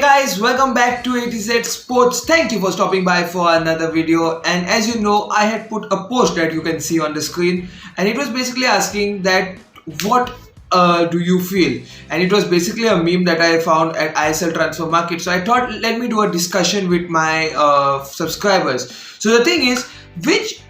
Guys, welcome back to ATZ Sports. Thank you for stopping by for another video. And as you know, I had put a post that you can see on the screen, and it was basically asking that what do you feel? And it was basically a meme that I found at ISL Transfer Market. So I thought, let me do a discussion with my subscribers. So the thing is, which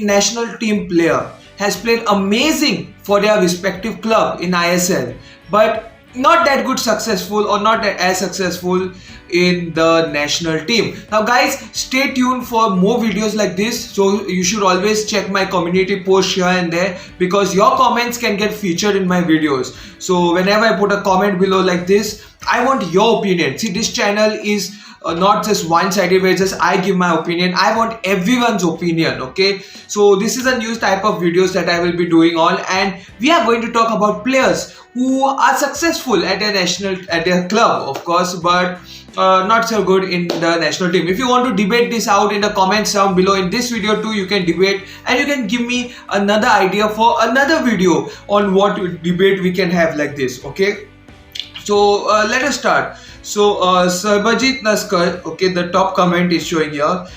national team player has played amazing for their respective club in ISL, but not that good successful or not that as successful in the national team. Now guys, stay tuned for more videos like this. So you should always check my community post here and there, because your comments can get featured in my videos. So whenever I put a comment below like this, I want your opinion. See, this channel is not just one-sided where just I give my opinion. I want everyone's opinion. Okay, so this is a new type of videos that I will be doing on, and we are going to talk about players who are successful at their club, of course, but not so good in the national team. If you want to debate this out in the comments down below in this video too, you can debate, and you can give me another idea for another video on what debate we can have like this. Okay, so let us start. So Sarbajit Naskar, okay, the top comment is showing here.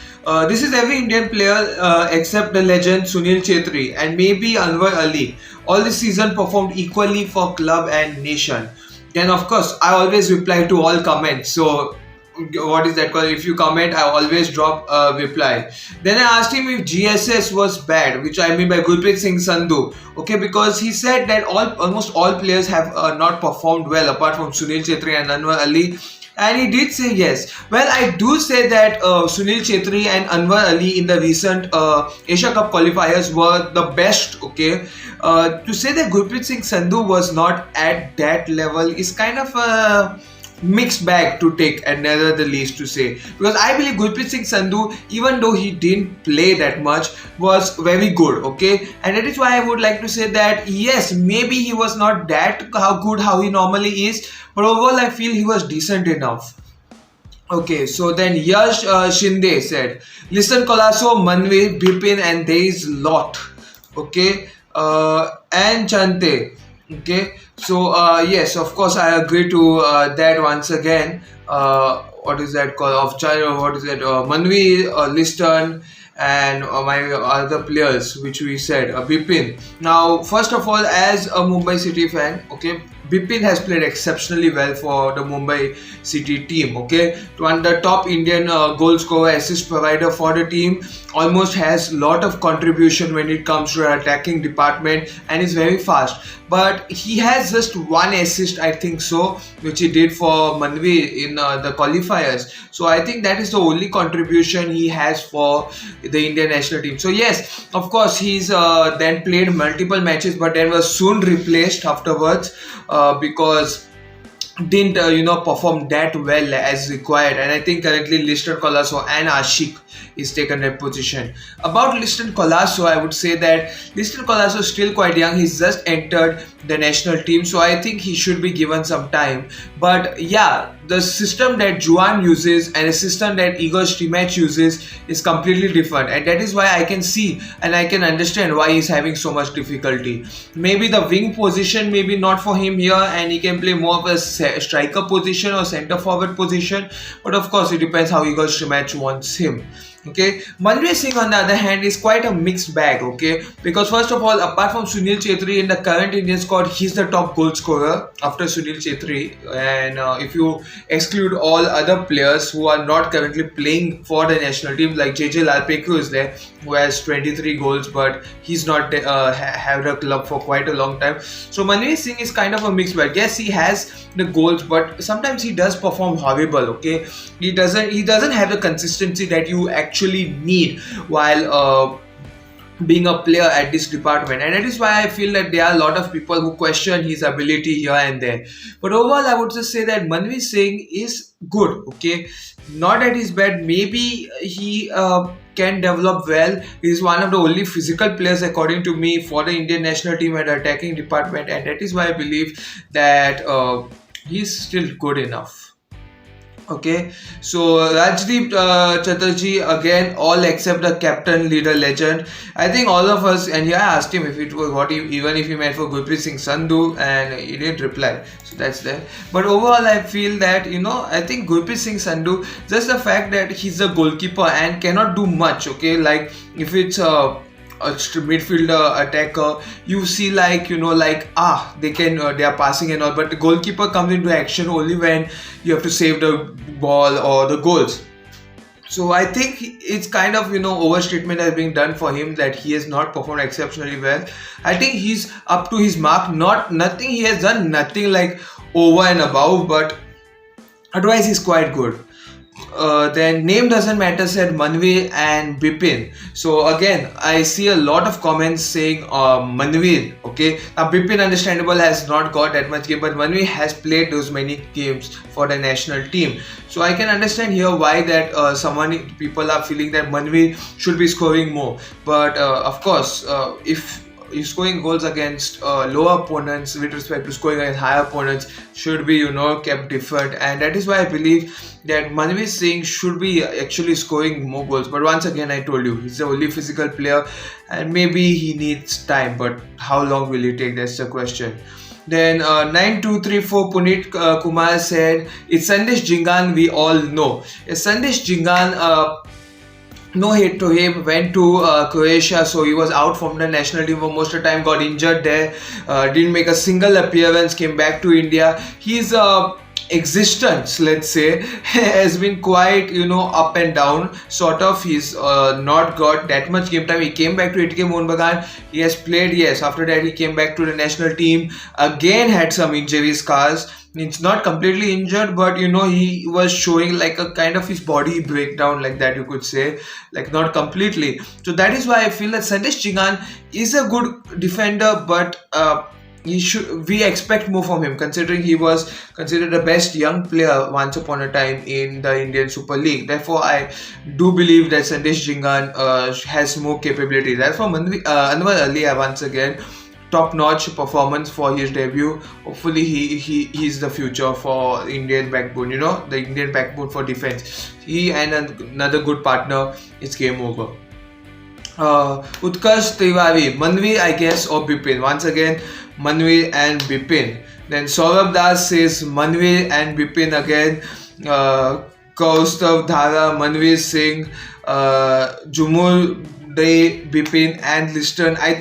This is every Indian player except the legend Sunil Chhetri and maybe Anwar Ali. All this season performed equally for club and nation. Then of course I always reply to all comments. So what is that called? If you comment, I always drop a reply. Then I asked him if GSS was bad, which I mean by Bipin Singh Sandhu. Okay, because he said that almost all players have not performed well apart from Sunil Chhetri and Anwar Ali. And he did say yes. Well, I do say that Sunil Chhetri and Anwar Ali in the recent Asia Cup qualifiers were the best. Okay, to say that Gurpreet Singh Sandhu was not at that level is kind of a mixed bag to take, and neither the least to say, because I believe Gurpreet Singh Sandhu, even though he didn't play that much, was very good. Okay, and that is why I would like to say that yes, maybe he was not that good how he normally is, but overall I feel he was decent enough. Okay, so then Yash Shinde said, listen, Colalco, Manvir, Bipin, and there is lot. Okay, and Chante. Okay, so yes, of course I agree to that once again. What is that called? Of China, what is that? Manvi, Liston, and my other players which we said, Bipin. Now, first of all, as a Mumbai City fan, okay, Bipin has played exceptionally well for the Mumbai City team. Okay, one the top Indian goal scorer, assist provider for the team, almost has lot of contribution when it comes to attacking department, and is very fast. But he has just one assist, I think so, which he did for Manvi in the qualifiers. So I think that is the only contribution he has for the Indian national team. So yes, of course, he's then played multiple matches, but then was soon replaced afterwards because didn't perform that well as required. And I think currently Liston, Colalco and Ashik is taken that position. About Liston Colalco, I would say that Liston Colalco is still quite young. He's just entered the national team, so I think he should be given some time. But yeah, the system that Juan uses and the system that Igor Stimac uses is completely different, and that is why I can see and I can understand why he's having so much difficulty. Maybe the wing position maybe not for him here, and he can play more of a striker position or centre forward position, but of course it depends how Igor Stimac wants him. Okay, Manvir Singh on the other hand is quite a mixed bag. Okay, because first of all, apart from Sunil Chhetri in the current Indian squad, he's the top goal scorer after Sunil Chhetri, and if you exclude all other players who are not currently playing for the national team, like JJ Lalpeku is there, who has 23 goals, but he's not had a club for quite a long time. So Manvir Singh is kind of a mixed bag. Yes, he has the goals, but sometimes he does perform horrible. Okay, he doesn't have the consistency that you actually need while being a player at this department, and that is why I feel that there are a lot of people who question his ability here and there. But overall, I would just say that Manvir Singh is good. Okay, not that he's bad. Maybe he can develop well. He's one of the only physical players, according to me, for the Indian national team at the attacking department, and that is why I believe that he's still good enough. Okay, so Rajdeep Chatterjee again, all except the captain, leader, legend. I think all of us, and yeah, I asked him if it was what he, even if he meant for Bipin Singh Sandhu, and he didn't reply. So that's there. But overall, I feel that I think Bipin Singh Sandhu, just the fact that he's a goalkeeper and cannot do much. Okay, like if it's a midfielder attacker, you see like they can they are passing and all, but the goalkeeper comes into action only when you have to save the ball or the goals. So I think it's kind of overstatement has been done for him that he has not performed exceptionally well. I think he's up to his mark, not nothing he has done nothing like over and above, but otherwise he's quite good. Then name doesn't matter, said Manvir and Bipin. So again, I see a lot of comments saying Manvir. Okay, now Bipin understandable has not got that much game, but Manvir has played those many games for the national team. So I can understand here why that people are feeling that Manvir should be scoring more. But of course, if scoring goals against lower opponents with respect to scoring against higher opponents should be kept different, and that is why I believe that Manvir Singh should be actually scoring more goals. But once again, I told you, he's the only physical player and maybe he needs time, but how long will it take? That's the question. Then 9234 Puneet Kumar said it's Sandesh Jingan, we all know. Sandesh Jingan, no hate to him, went to Croatia, so he was out from the national team for most of the time, got injured there, didn't make a single appearance, came back to India. His existence, let's say, has been quite up and down sort of. He's not got that much game time. He came back to ATK Mohun Bagan, he has played, yes. After that he came back to the national team, again had some injury scars. It's not completely injured, but he was showing like a kind of his body breakdown, like that you could say, like not completely. So that is why I feel that Sandesh Jingan is a good defender, but we expect more from him, considering he was considered the best young player once upon a time in the Indian Super League. Therefore, I do believe that Sandesh Jingan has more capability. Therefore, Anwar Ali, once again, top-notch performance for his debut. Hopefully he's the future for Indian backbone, the Indian backbone for defense. He and another good partner, it's game over. Utkarsh Tiwari, Manvir I guess, or Bipin. Once again, Manvir and Bipin. Then Saurabh Das says Manvir and Bipin again. Kaustav Dhara, Manvir Singh, Jumur Day, Bipin and Liston. I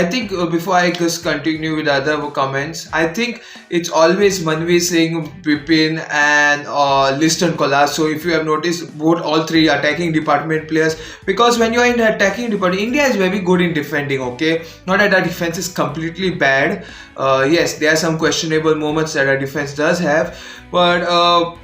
think before I just continue with other comments, I think it's always Manvir Singh, Bipin and Liston Colalco. So if you have noticed, all three attacking department players, because when you are in the attacking department, India is very good in defending, okay? Not that our defense is completely bad. Yes, there are some questionable moments that our defense does have, but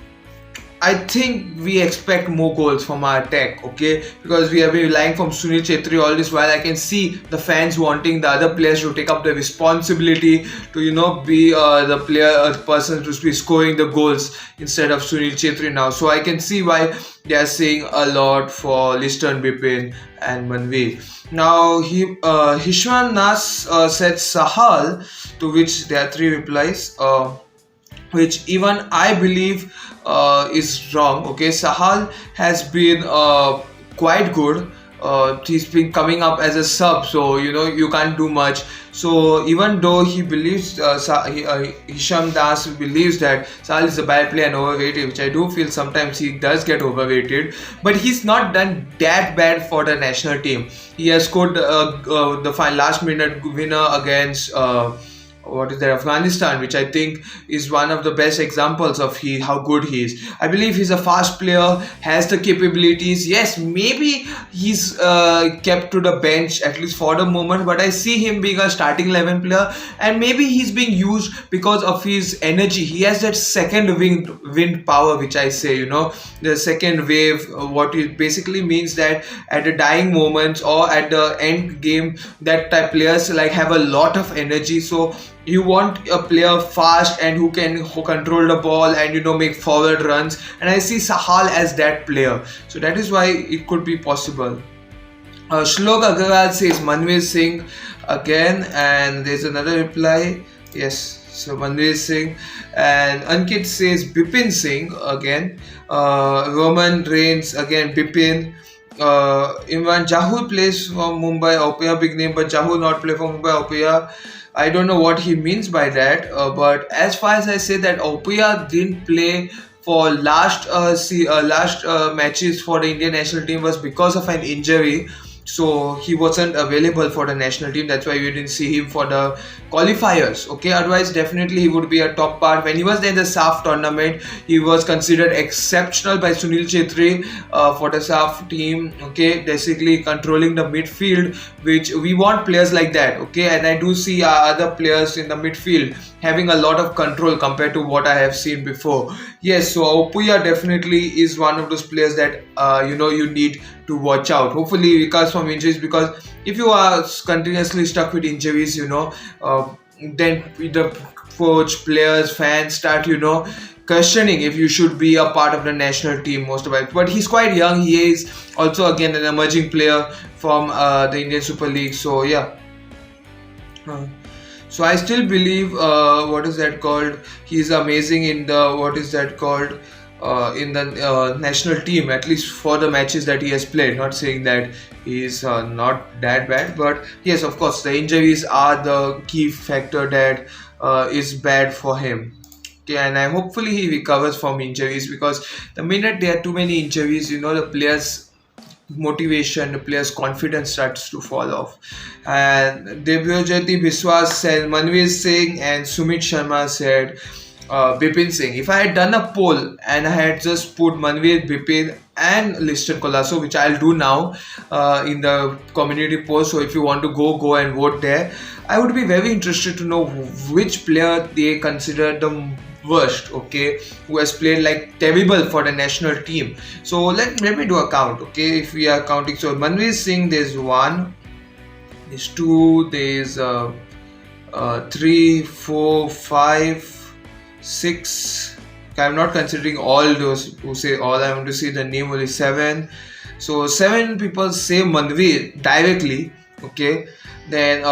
I think we expect more goals from our attack, okay? Because we have been relying from Sunil Chhetri all this while. I can see the fans wanting the other players to take up the responsibility to, be the person to be scoring the goals instead of Sunil Chhetri now. So I can see why they are saying a lot for Liston, Bipin and Manvir. Now, Hishwan Nas said Sahal, to which there are 3 replies. Which even I believe is wrong. Okay, Sahal has been quite good. He's been coming up as a sub, so you can't do much. So even though he believes, Hisham Das believes that Sahal is a bad player and overrated, which I do feel sometimes he does get overrated, but he's not done that bad for the national team. He has scored the last minute winner against Afghanistan, which I think is one of the best examples of how good he is. I believe he's a fast player, has the capabilities. Yes, maybe he's kept to the bench at least for the moment, but I see him being a starting 11 player, and maybe he's being used because of his energy. He has that second wind power, which I say, the second wave. What it basically means that at the dying moments or at the end game, that type players like have a lot of energy. So you want a player fast and who can control the ball and make forward runs, and I see Sahal as that player. So that is why it could be possible. Shlok Agarwal says Manvir Singh again, and there's another reply. Yes, So Manvir Singh, and Ankit says Bipin Singh again. Roman Reigns again. Bipin. Imran Jahul plays for Mumbai Opia, big name, but Jahul not play for Mumbai Opia. I don't know what he means by that, but as far as I say that Opia didn't play for last matches for the Indian national team was because of an injury. So he wasn't available for the national team. That's why we didn't see him for the qualifiers. Okay, otherwise definitely he would be a top part. When he was there in the SAF tournament, he was considered exceptional by Sunil Chetri for the SAF team. Okay, basically controlling the midfield, which we want players like that. Okay, and I do see other players in the midfield having a lot of control compared to what I have seen before. Yes, so Opuya definitely is one of those players that you need to watch out. Hopefully he recovers from injuries, because if you are continuously stuck with injuries, then the coach, players, fans start questioning if you should be a part of the national team most of it. But he's quite young. He is also again an emerging player from the Indian Super League. So yeah. So I still believe he's amazing in the in the national team, at least for the matches that he has played. Not saying that he's not that bad, but yes, of course, the injuries are the key factor that is bad for him. Okay, and hopefully he recovers from injuries, because the minute there are too many injuries, the players' motivation, the players' confidence starts to fall off. And Devyajyoti Biswas said Manvir Singh, and Sumit Sharma said Bipin Singh. If I had done a poll and I had just put Manvir, Bipin and Liston Colalco, which I'll do now in the community post, so if you want to go and vote there, I would be very interested to know which player they consider the worst, okay, who has played like terrible for the national team. So let me do a count, okay, if we are counting. So Manvir Singh, there's 1, there's 2, there's 3, 4, 5, 6. I'm not considering all those who say all. I want to see the name only. 7. So 7 people say Manvir directly, okay. Then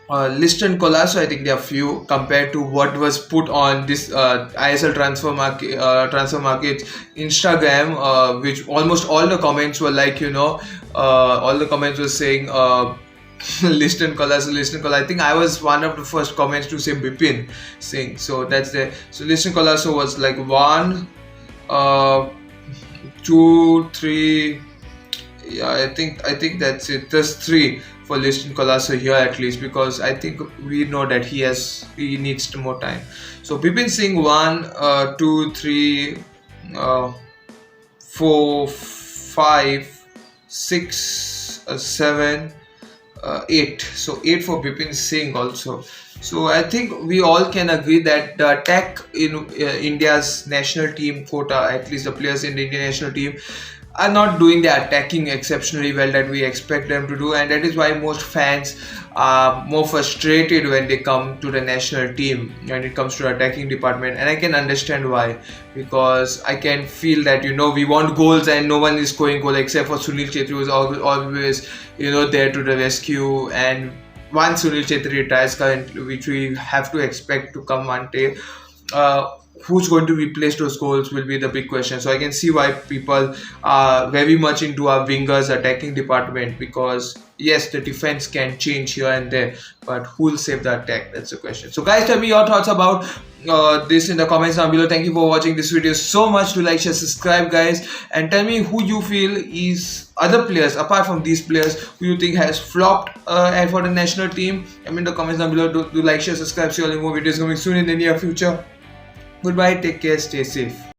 Liston Colalco, I think there are few compared to what was put on this ISL transfer market Instagram, which almost all the comments were like, all the comments were saying Liston Colalco. I think I was one of the first comments to say Bipin Singh. So that's there. So Liston Colalco was like 1, 2, 3. Yeah, I think that's it. There's 3 for Liston Colalco here, at least, because I think we know that he needs more time. So Bipin Singh 1, 2, 3, 4, 5, 6, 7, 8. So 8 for Bipin Singh also. So I think we all can agree that the attack in India's national team quota, at least the players in the Indian national team, are not doing the attacking exceptionally well that we expect them to do, and that is why most fans are more frustrated when they come to the national team when it comes to the attacking department. And I can understand why, because I can feel that we want goals and no one is scoring goal except for Sunil Chetri, who is always there to the rescue. And once Sunil Chetri retires currently, which we have to expect to come one day, who's going to replace those goals will be the big question. So I can see why people are very much into our wingers attacking department, because yes, the defense can change here and there, but who will save the attack? That's the question. So guys, tell me your thoughts about this in the comments down below. Thank you for watching this video so much. Do like, share, subscribe guys, and tell me who you feel is other players apart from these players who you think has flopped and for the national team. In the comments down below. Do like, share, subscribe. See you all in more videos coming soon in the near future. Goodbye, take care, stay safe.